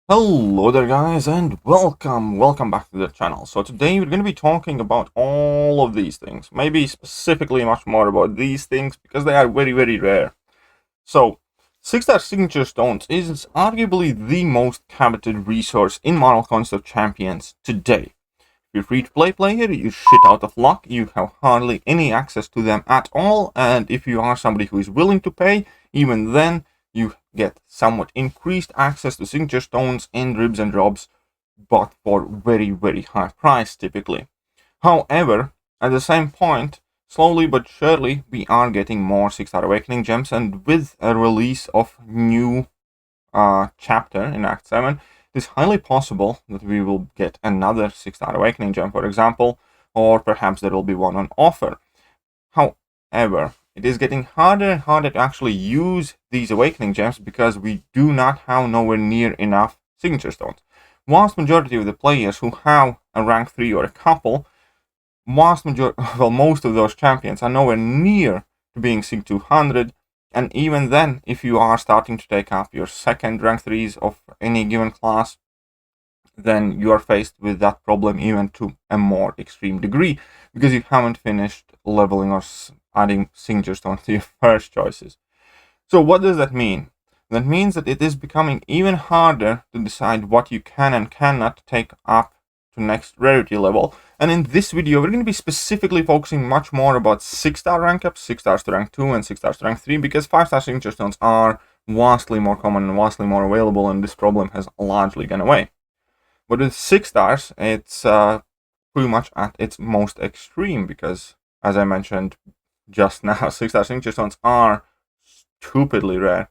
Hello there guys and welcome back to the channel. So today we're going to be talking about all of these things, maybe specifically much more about these things because they are very rare. So 6-star signature stones is arguably the most coveted resource in Model Coins of Champions today. If you're free to play player, you shit out of luck, you have hardly any access to them at all, and if you are somebody who is willing to pay, even then you get somewhat increased access to signature stones in dribs and drops, but for very high price typically. However, at the same point, slowly but surely we are getting more 6-star awakening gems, and with a release of new chapter in Act 7, it is highly possible that we will get another 6-star awakening gem, for example, or perhaps there will be one on offer. However, it is getting harder and harder to actually use these awakening gems because we do not have nowhere near enough signature stones. Vast majority of the players who have a rank 3 or a couple, most of those champions are nowhere near to being Sig 200, and even then, if you are starting to take up your second rank 3s of any given class, then you are faced with that problem even to a more extreme degree because you haven't finished leveling or adding signature stones to your first choices. So what does that mean? That means that it is becoming even harder to decide what you can and cannot take up to next rarity level. And in this video, we're going to be specifically focusing much more about 6-star rank ups, 6 stars to rank 2 and 6 stars to rank 3, because 5-star signature stones are vastly more common and vastly more available, and this problem has largely gone away. But with 6 stars, it's pretty much at its most extreme because, as I mentioned just now, 6-star signature stones are stupidly rare.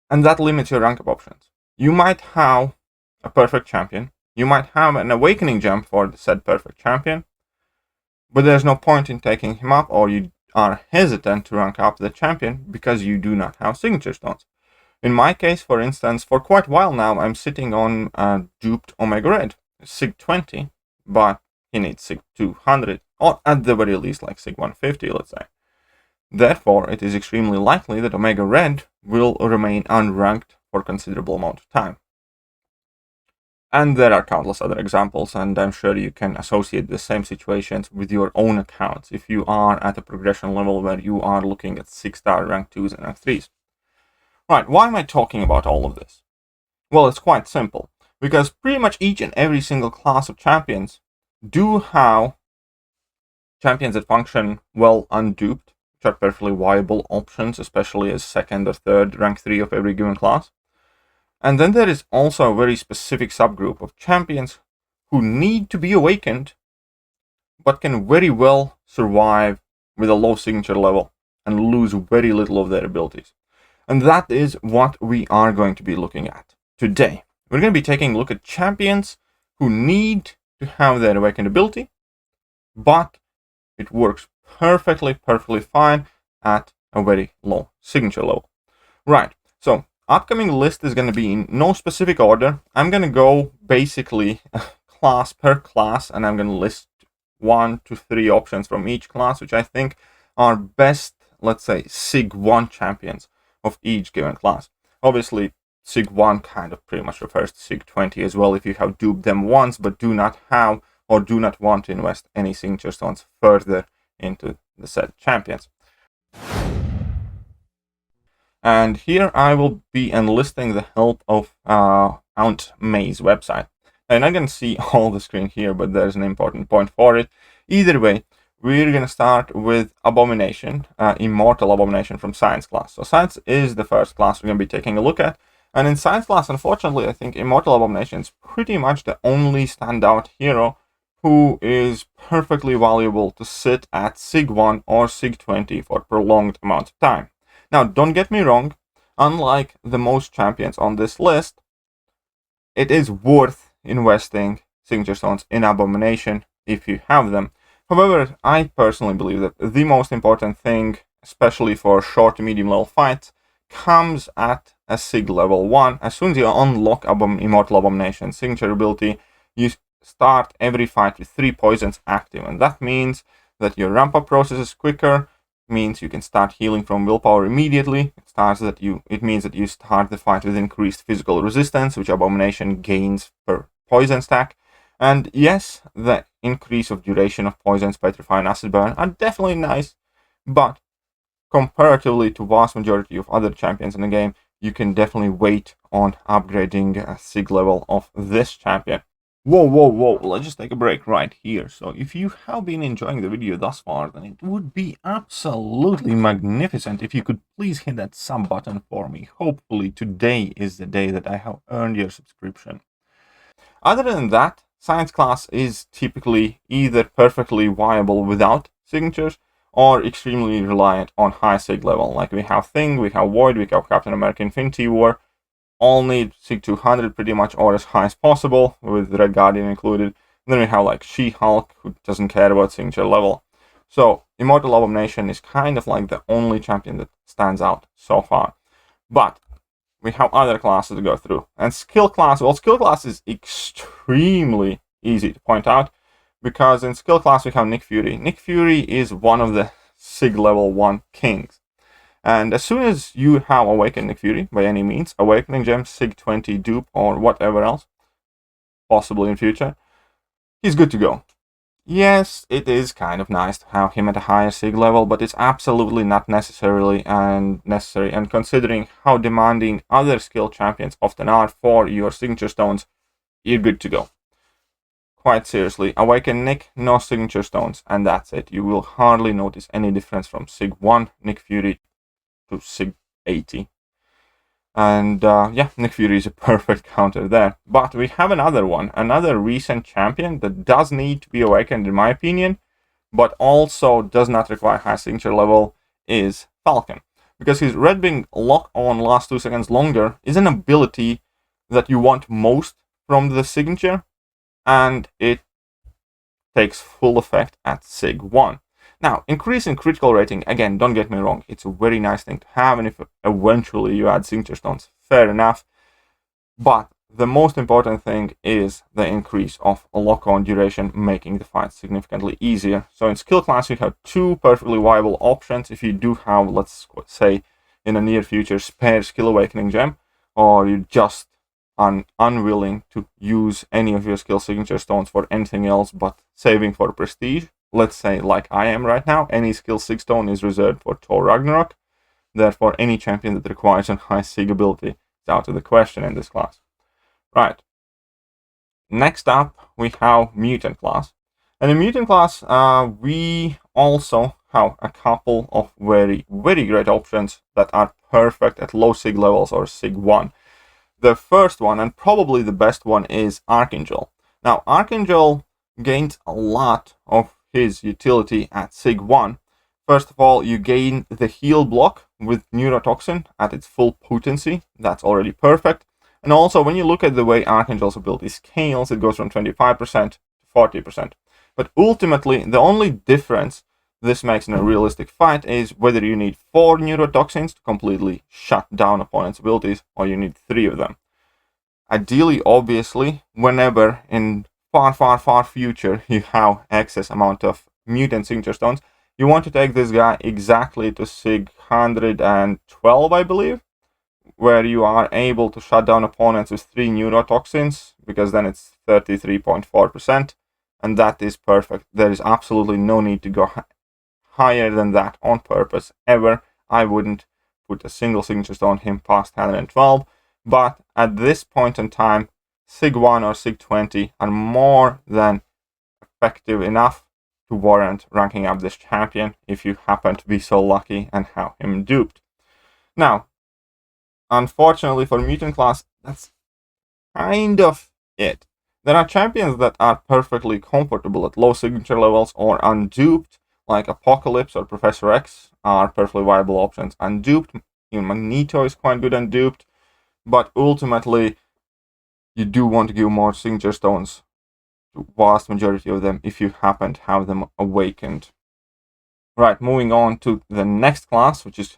And that limits your rank up options. You might have a perfect champion, you might have an awakening gem for the said perfect champion, but there's no point in taking him up, or you are hesitant to rank up the champion because you do not have signature stones. In my case, for instance, for quite a while now, I'm sitting on a duped Omega Red, Sig 20, but he needs Sig 200, or at the very least like Sig 150, let's say. Therefore, it is extremely likely that Omega Red will remain unranked for a considerable amount of time. And there are countless other examples, and I'm sure you can associate the same situations with your own accounts if you are at a progression level where you are looking at 6-star rank 2s and rank 3s. Right, why am I talking about all of this? Well, it's quite simple, because pretty much each and every single class of champions do have champions that function well unduped, which are perfectly viable options, especially as second or third rank 3 of every given class. And then there is also a very specific subgroup of champions who need to be awakened, but can very well survive with a low signature level and lose very little of their abilities. And that is what we are going to be looking at today. We're going to be taking a look at champions who need to have their awakened ability, but it works perfectly fine at a very low signature level. Right, so upcoming list is going to be in no specific order. I'm going to go basically class per class, and I'm going to list 1 to 3 options from each class, which I think are best, let's say, Sig 1 champions of each given class. Obviously, Sig 1 kind of pretty much refers to Sig 20 as well if you have duped them once but do not have or do not want to invest any signature stones further into the said champions. And here I will be enlisting the help of Aunt May's website. Now, you're not going to see all the screen here, but there's an important point for it. Either way, we're going to start with Abomination, Immortal Abomination from Science class. So Science is the first class we're going to be taking a look at. And in Science class, unfortunately, I think Immortal Abomination is pretty much the only standout hero who is perfectly valuable to sit at Sig 1 or Sig 20 for prolonged amounts of time. Now, don't get me wrong, unlike the most champions on this list, it is worth investing signature stones in Abomination if you have them. However, I personally believe that the most important thing, especially for short to medium level fights, comes at a Sig level 1. As soon as you unlock Immortal Abomination signature ability, you start every fight with 3 poisons active, and that means that your ramp up process is quicker, means you can start healing from willpower immediately. It means that you start the fight with increased physical resistance, which Abomination gains per poison stack. And yes, the increase of duration of poisons, petrify, and acid burn are definitely nice, but comparatively to vast majority of other champions in the game, you can definitely wait on upgrading a sig level of this champion. Whoa, let's just take a break right here. So if you have been enjoying the video thus far, then it would be absolutely magnificent if you could please hit that sub button for me. Hopefully today is the day that I have earned your subscription. Other than that, science class is typically either perfectly viable without signatures or extremely reliant on high sig level. Like we have Thing, we have Void, we have Captain America Infinity War. All need sig 200 pretty much, or as high as possible, with Red Guardian included. And then we have like She-Hulk, who doesn't care about signature level. So Immortal Abomination is kind of like the only champion that stands out so far. But we have other classes to go through. And skill class, well, skill class is extremely easy to point out, because in skill class we have Nick Fury. Nick Fury is one of the sig level 1 kings. And as soon as you have awakened Nick Fury, by any means, Awakening Gem, Sig 20 dupe, or whatever else, possibly in future, he's good to go. Yes, it is kind of nice to have him at a higher sig level, but it's absolutely not necessary, and considering how demanding other skill champions often are for your signature stones, you're good to go. Quite seriously, Awaken Nick, no signature stones, and that's it. You will hardly notice any difference from Sig 1 Nick Fury to Sig 80. And yeah, Nick Fury is a perfect counter there. But we have another one, another recent champion that does need to be awakened in my opinion, but also does not require high signature level, is Falcon. Because his red being lock on lasts 2 seconds longer is an ability that you want most from the signature, and it takes full effect at Sig 1. Now, increase in critical rating, again, don't get me wrong, it's a very nice thing to have, and if eventually you add signature stones, fair enough. But the most important thing is the increase of lock-on duration, making the fight significantly easier. So in skill class, you have two perfectly viable options. If you do have, let's say, in the near future, spare skill awakening gem, or you just are unwilling to use any of your skill signature stones for anything else but saving for prestige, let's say like I am right now, any skill 6 stone is reserved for Thor Ragnarok. Therefore, any champion that requires a high sig ability is out of the question in this class. Right. Next up, we have Mutant class. And in Mutant class, we also have a couple of very, very great options that are perfect at low sig levels or sig 1. The first one, and probably the best one, is Archangel. Now, Archangel gains a lot of his utility at Sig 1. First of all, you gain the heal block with Neurotoxin at its full potency. That's already perfect. And also, when you look at the way Archangel's ability scales, it goes from 25% to 40%. But ultimately, the only difference this makes in a realistic fight is whether you need 4 Neurotoxins to completely shut down opponent's abilities, or you need 3 of them. Ideally, obviously, whenever in far future you have excess amount of mutant signature stones, you want to take this guy exactly to Sig 112, I believe, where you are able to shut down opponents with 3 neurotoxins, because then it's 33.4%, and that is perfect. There is absolutely no need to go higher than that on purpose ever. I wouldn't put a single signature stone him past 112, but at this point in time, Sig 1 or Sig 20 are more than effective enough to warrant ranking up this champion if you happen to be so lucky and have him duped. Now, unfortunately for Mutant class, that's kind of it. There are champions that are perfectly comfortable at low signature levels or unduped, like Apocalypse or Professor X are perfectly viable options unduped. Even Magneto is quite good unduped, but ultimately, you do want to give more signature stones to vast majority of them if you happen to have them awakened. Right, moving on to the next class, which is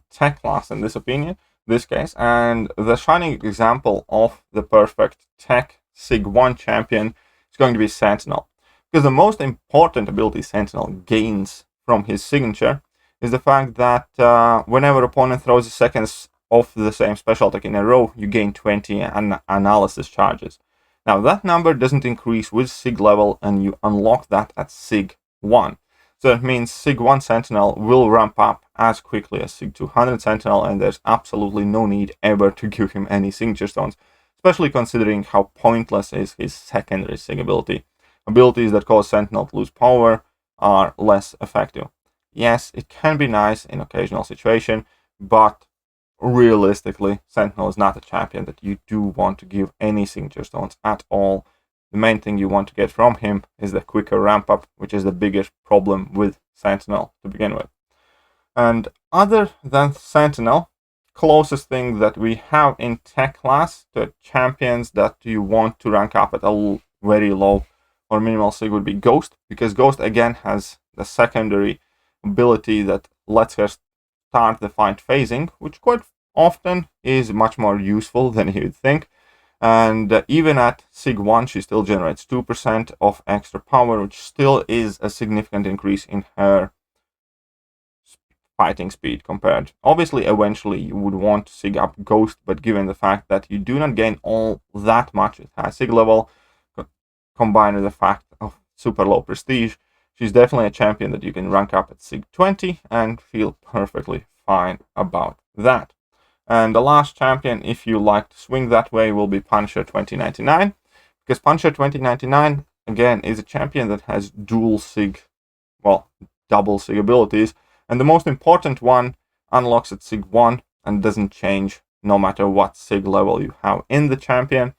Tech class in this case, and the shining example of the perfect Tech Sig 1 champion is going to be Sentinel. Because the most important ability Sentinel gains from his signature is the fact that whenever opponent throws seconds of the same special attack in a row, you gain 20 analysis charges. Now that number doesn't increase with SIG level, and you unlock that at SIG 1. So that means SIG 1 Sentinel will ramp up as quickly as SIG 200 Sentinel, and there's absolutely no need ever to give him any signature stones, especially considering how pointless is his secondary SIG ability. Abilities that cause Sentinel to lose power are less effective. Yes, it can be nice in occasional situation, but realistically, Sentinel is not a champion that you do want to give any signature stones at all. The main thing you want to get from him is the quicker ramp up, which is the biggest problem with Sentinel to begin with. And other than Sentinel, closest thing that we have in tech class to champions that you want to rank up at a very low or minimal SIG would be Ghost, because Ghost again has the secondary ability that lets her start the fight phasing, which quite often is much more useful than you'd think. And even at SIG 1, she still generates 2% of extra power, which still is a significant increase in her fighting speed compared. Obviously, eventually you would want to SIG up Ghost, but given the fact that you do not gain all that much at high SIG level, combined with the fact of super low prestige, she's definitely a champion that you can rank up at SIG 20 and feel perfectly fine about that. And the last champion, if you like to swing that way, will be Punisher 2099, because Punisher 2099, again, is a champion that has dual SIG, well, double SIG abilities, and the most important one unlocks at SIG 1 and doesn't change no matter what SIG level you have in the champion,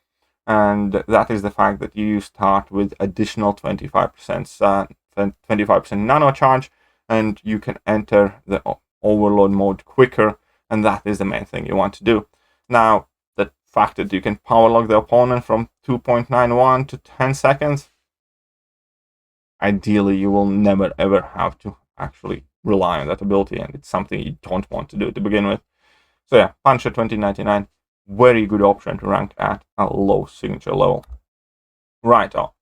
and that is the fact that you start with additional 25% nano charge, and you can enter the overload mode quicker, and that is the main thing you want to do. Now, the fact that you can power lock the opponent from 2.91 to 10 seconds, ideally you will never ever have to actually rely on that ability, and it's something you don't want to do to begin with. So yeah, Punisher 2099, very good option to rank at a low signature level. Right off.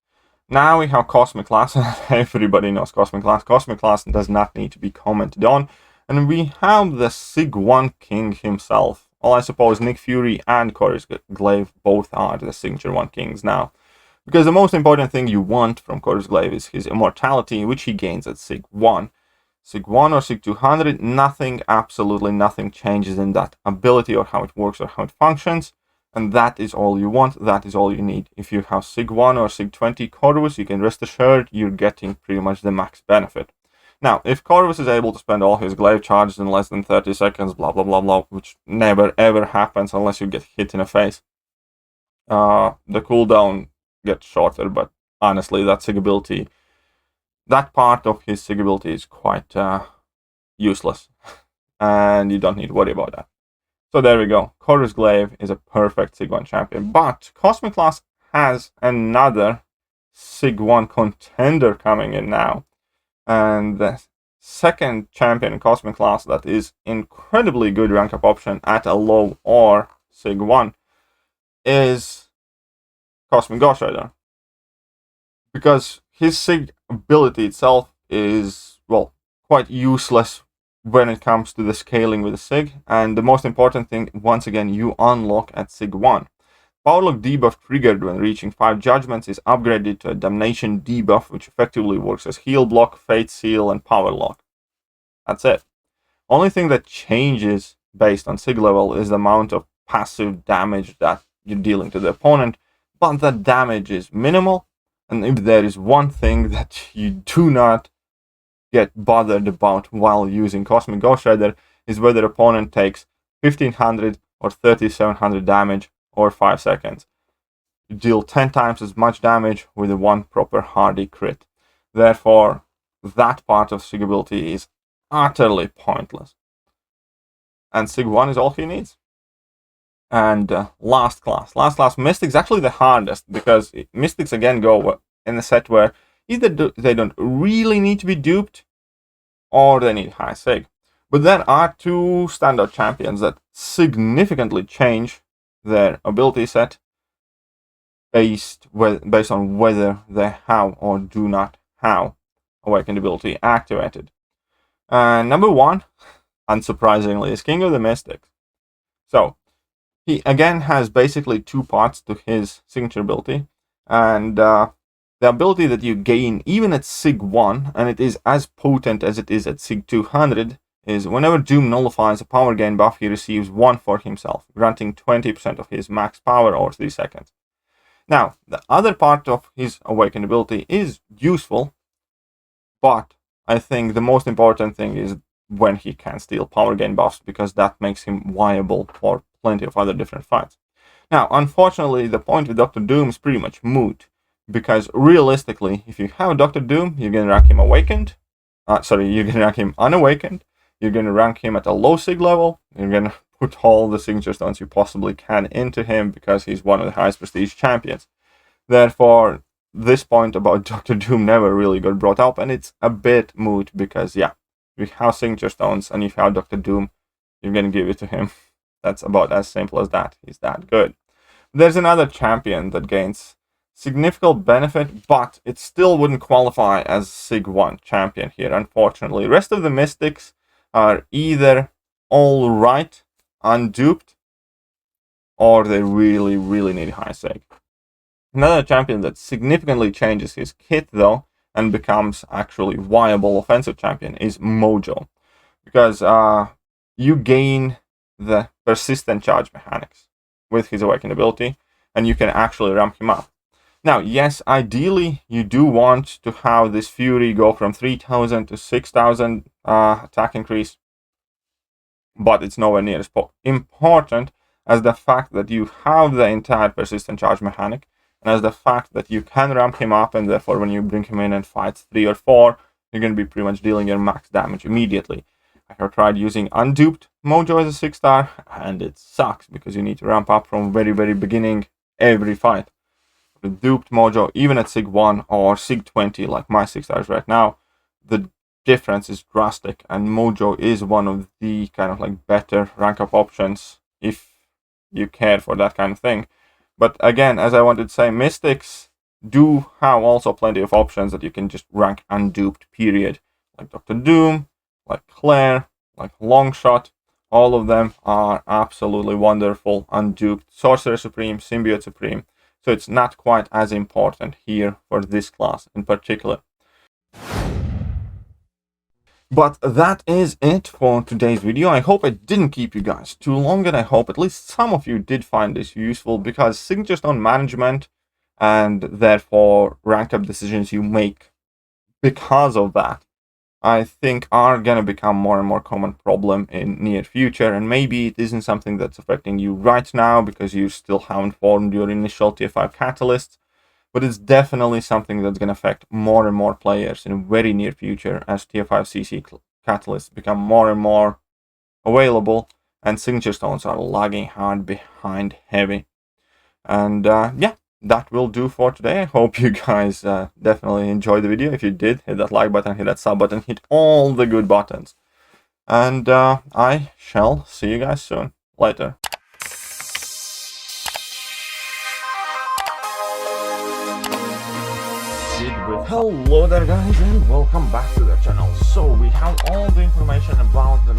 Now we have Cosmic Class. Everybody knows Cosmic Class. Cosmic Class does not need to be commented on. And we have the SIG 1 King himself. Well, I suppose Nick Fury and Chorus Glaive both are the signature 1 Kings now. Because the most important thing you want from Chorus Glaive is his immortality, which he gains at SIG 1. SIG 1 or SIG 200, nothing, absolutely nothing changes in that ability or how it works or how it functions. And that is all you want, that is all you need. If you have SIG 1 or SIG 20 Corvus, you can rest assured you're getting pretty much the max benefit. Now, if Corvus is able to spend all his glaive charges in less than 30 seconds, blah blah blah blah, which never ever happens unless you get hit in the face, the cooldown gets shorter, but honestly, that SIG ability, that part of his SIG ability is quite useless, and you don't need to worry about that. So there we go. Chorus Glaive is a perfect SIG 1 champion. But Cosmic Class has another SIG 1 contender coming in now. And the second champion in Cosmic Class that is incredibly good rank up option at a low or SIG 1 is Cosmic Ghost Rider. Because his SIG ability itself is, well, quite useless when it comes to the scaling with the SIG, and the most important thing, once again, you unlock at SIG 1. Powerlock debuff triggered when reaching 5 judgments is upgraded to a Damnation debuff, which effectively works as Heal Block, Fate Seal, and Power Lock. That's it. Only thing that changes based on SIG level is the amount of passive damage that you're dealing to the opponent, but that damage is minimal, and if there is one thing that you do not get bothered about while using Cosmic Ghost Rider is whether opponent takes 1500 or 3700 damage or 5 seconds. You deal 10 times as much damage with a one proper hardy crit. Therefore, that part of SIG ability is utterly pointless. And SIG 1 is all he needs. And last class, Mystic's actually the hardest, because Mystics again go in a set where either they don't really need to be duped, or they need high SIG. But there are two standout champions that significantly change their ability set based on whether they have or do not have Awakened ability activated. Number one, unsurprisingly, is King of the Mystics. So, he again has basically two parts to his signature ability, and the ability that you gain even at Sig 1, and it is as potent as it is at Sig 200, is whenever Doom nullifies a power gain buff, he receives 1 for himself, granting 20% of his max power over 3 seconds. Now, the other part of his awakened ability is useful, but I think the most important thing is when he can steal power gain buffs, because that makes him viable for plenty of other different fights. Now, unfortunately, the point with Dr. Doom is pretty much moot, because realistically, if you have Dr. Doom, you're going to rank him awakened. You're going to rank him unawakened. You're going to rank him at a low sig level. You're going to put all the signature stones you possibly can into him, because he's one of the highest prestige champions. Therefore, this point about Dr. Doom never really got brought up, and it's a bit moot, because yeah, if you have signature stones and if you have Dr. Doom, you're going to give it to him. That's about as simple as that. He's that good. There's another champion that gains significant benefit, but it still wouldn't qualify as Sig 1 champion here, unfortunately. The rest of the Mystics are either alright, unduped, or they really, really need high Sig. Another champion that significantly changes his kit, though, and becomes actually viable offensive champion is Mojo. Because you gain the persistent charge mechanics with his awakened ability, and you can actually ramp him up. Now, yes, ideally, you do want to have this Fury go from 3,000 to 6,000 attack increase, but it's nowhere near as important as the fact that you have the entire persistent charge mechanic, and as the fact that you can ramp him up, and therefore when you bring him in and fights 3 or 4, you're going to be pretty much dealing your max damage immediately. I have tried using unduped Mojo as a 6-star, and it sucks, because you need to ramp up from very, very beginning every fight. With duped Mojo, even at Sig 1 or Sig 20, like my 6-stars right now, the difference is drastic, and Mojo is one of the kind of like better rank up options if you care for that kind of thing. But again, as I wanted to say, Mystics do have also plenty of options that you can just rank unduped, period. Like Dr. Doom, like Claire, like Longshot. All of them are absolutely wonderful, unduped. Sorcerer Supreme, Symbiote Supreme. So it's not quite as important here for this class in particular. But that is it for today's video. I hope I didn't keep you guys too long, and I hope at least some of you did find this useful, because signature stone management and therefore rank up decisions you make because of that, I think are going to become more and more common problem in near future. And maybe it isn't something that's affecting you right now because you still haven't formed your initial tier 5 catalysts, but it's definitely something that's going to affect more and more players in very near future as tier 5 CC catalysts become more and more available and signature stones are lagging hard behind heavy. And yeah, that will do for today. I hope you guys definitely enjoyed the video. If you did, hit that like button, hit that sub button, hit all the good buttons. And I shall see you guys soon. Later. Hello there guys, and welcome back to the channel. So we have all the information about the